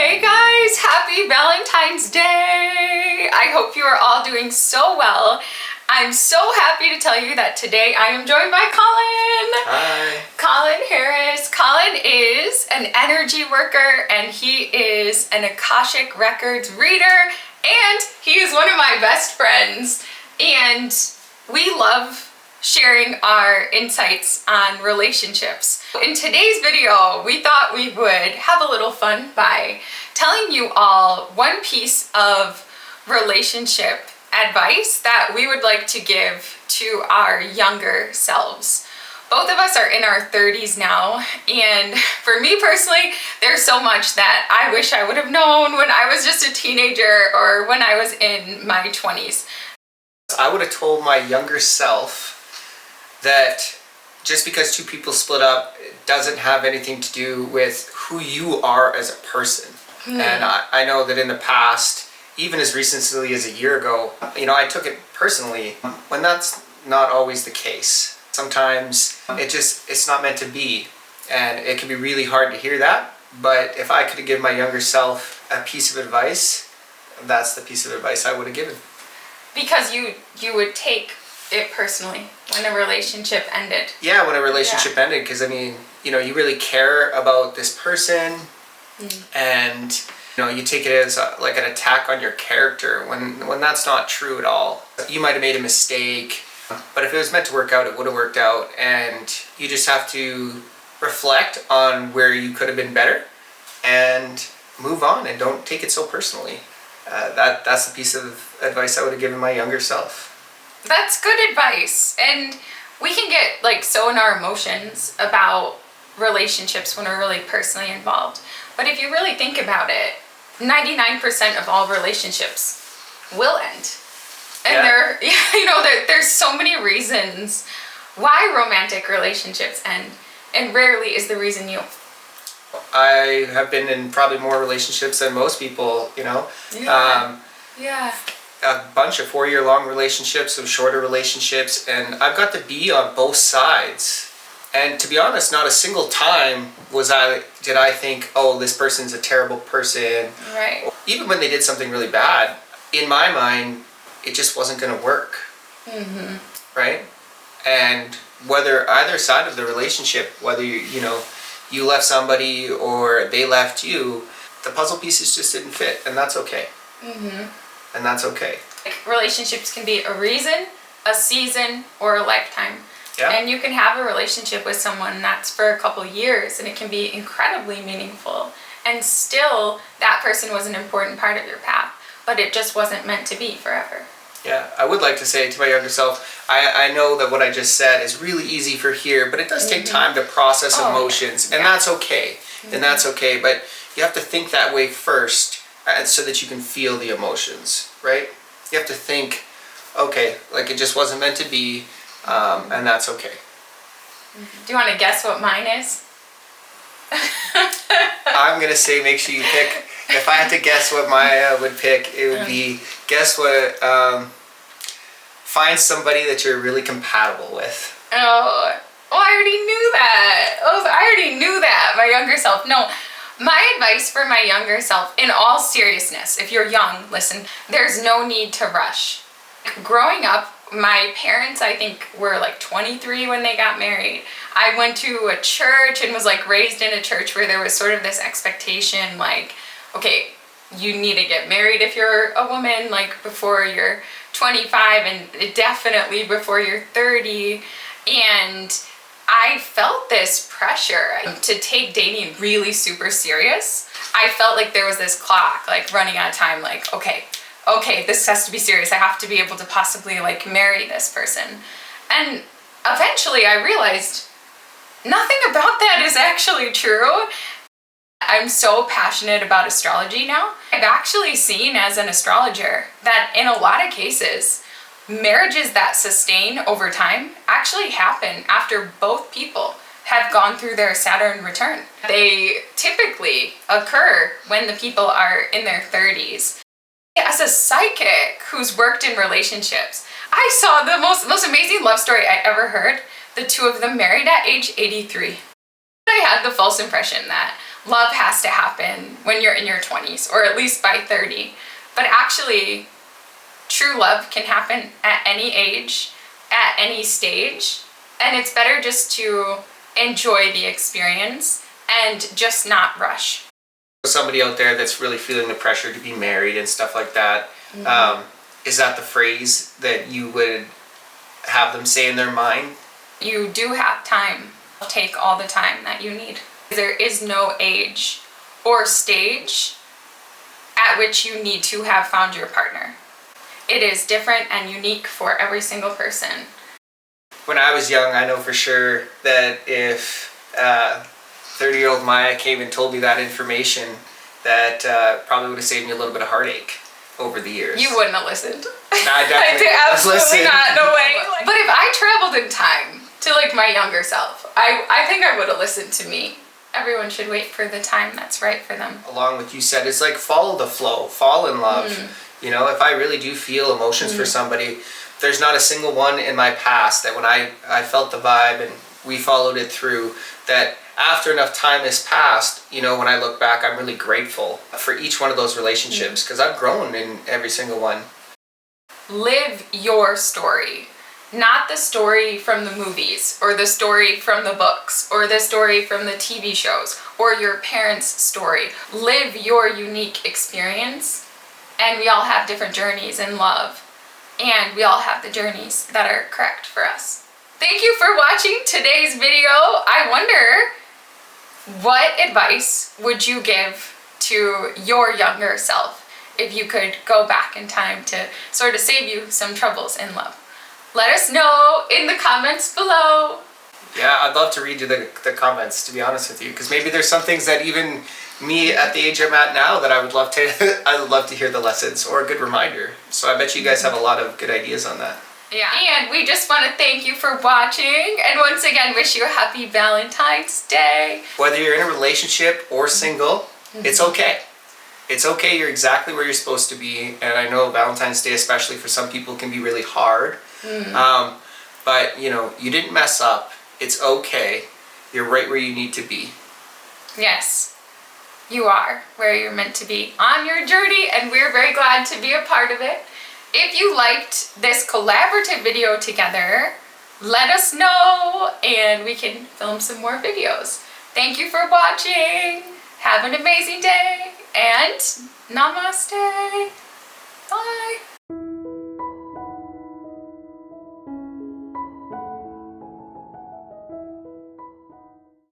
Hey guys, happy Valentine's Day! I hope you are all doing so well. I'm so happy to tell you that today I am joined by Colin. Hi. Colin Harris. Colin is an energy worker and he is an Akashic Records reader and he is one of my best friends. And we love sharing our insights on relationships. In today's video, we thought we would have a little fun by telling you all one piece of relationship advice that we would like to give to our younger selves. Both of us are in our 30s now, and for me personally, there's so much that I wish I would have known when I was just a teenager or when I was in my 20s. I would have told my younger self that just because two people split up doesn't have anything to do with who you are as a person. And I know that in the past, even as recently as a year ago, I took it personally when that's not always the case. Sometimes it's not meant to be, and it can be really hard to hear that. But if I could have given my younger self a piece of advice, that's the piece of advice I would have given. Because you would take it personally when a relationship ended. Yeah, when a relationship ended, because you really care about this person, and you take it as like an attack on your character when that's not true at all. You might have made a mistake, but if it was meant to work out, it would have worked out, and you just have to reflect on where you could have been better and move on, and don't take it so personally. That's the piece of advice I would have given my younger self. That's good advice. And we can get so in our emotions about relationships when we're really personally involved. But if you really think about it, 99% of all relationships will end. And there's so many reasons why romantic relationships end, and rarely is the reason you. I have been in probably more relationships than most people, Yeah. A bunch of 4-year-long relationships, some shorter relationships, and I've got to be on both sides. And to be honest, not a single time did I think, oh, this person's a terrible person. Right. Even when they did something really bad, in my mind, it just wasn't going to work. Right? And whether either side of the relationship, whether you left somebody or they left you, the puzzle pieces just didn't fit, and that's okay. And that's okay. Relationships can be a reason, a season, or a lifetime. Yeah. And you can have a relationship with someone that's for a couple years, and it can be incredibly meaningful. And still, that person was an important part of your path, but it just wasn't meant to be forever. Yeah, I would like to say to my younger self, I know that what I just said is really easy for here, but it does take time to process emotions, and that's okay. And that's okay, but you have to think that way first, so that you can feel the emotions, right? You have to think, okay, it just wasn't meant to be, and that's okay. Do you want to guess what mine is? I'm going to say make sure you pick. If I had to guess what my would pick, it would be, guess what, find somebody that you're really compatible with. Oh, I already knew that. I already knew that, my younger self. No. My advice for my younger self, in all seriousness, if you're young, listen, there's no need to rush. Growing up, my parents, I think, were 23 when they got married. I went to a church and was raised in a church where there was sort of this expectation, okay, you need to get married if you're a woman, before you're 25, and definitely before you're 30. And I felt this pressure to take dating really super serious. I felt like there was this clock, running out of time, okay, this has to be serious. I have to be able to possibly marry this person. And eventually I realized nothing about that is actually true. I'm so passionate about astrology now. I've actually seen as an astrologer that in a lot of cases, marriages that sustain over time actually happen after both people have gone through their Saturn return. They typically occur when the people are in their 30s. As a psychic who's worked in relationships, I saw the most amazing love story I ever heard. The two of them married at age 83. I had the false impression that love has to happen when you're in your 20s, or at least by 30. But actually, true love can happen at any age, at any stage, and it's better just to enjoy the experience and just not rush. Somebody out there that's really feeling the pressure to be married and stuff like that, is that the phrase that you would have them say in their mind? You do have time. Take all the time that you need. There is no age or stage at which you need to have found your partner. It is different and unique for every single person. When I was young, I know for sure that if 30-year-old Maya came and told me that information, that probably would have saved me a little bit of heartache over the years. You wouldn't have listened. I definitely Absolutely listened. not, no way. But if I traveled in time to like my younger self, I think I would have listened to me. Everyone should wait for the time that's right for them. Along with you said, it's like follow the flow, fall in love. You know, if I really do feel emotions for somebody, there's not a single one in my past that when I felt the vibe and we followed it through, that after enough time has passed, you know, when I look back, I'm really grateful for each one of those relationships because I've grown in every single one. Live your story. Not the story from the movies, or the story from the books, or the story from the TV shows, or your parents' story. Live your unique experience, and we all have different journeys in love, and we all have the journeys that are correct for us. Thank you for watching today's video. I wonder, what advice would you give to your younger self if you could go back in time to sort of save you some troubles in love? Let us know in the comments below. Yeah, I'd love to read you the comments, to be honest with you, because maybe there's some things that even me at the age I'm at now that I would love to hear the lessons or a good reminder. So I bet you guys have a lot of good ideas on that. Yeah, and we just want to thank you for watching, and once again wish you a happy Valentine's Day. Whether you're in a relationship or single, it's okay. It's okay, you're exactly where you're supposed to be, and I know Valentine's Day, especially for some people, can be really hard. But, you know, you didn't mess up. It's okay. You're right where you need to be. Yes, you are where you're meant to be on your journey, and we're very glad to be a part of it. If you liked this collaborative video together, let us know, and we can film some more videos. Thank you for watching. Have an amazing day, and namaste. Bye.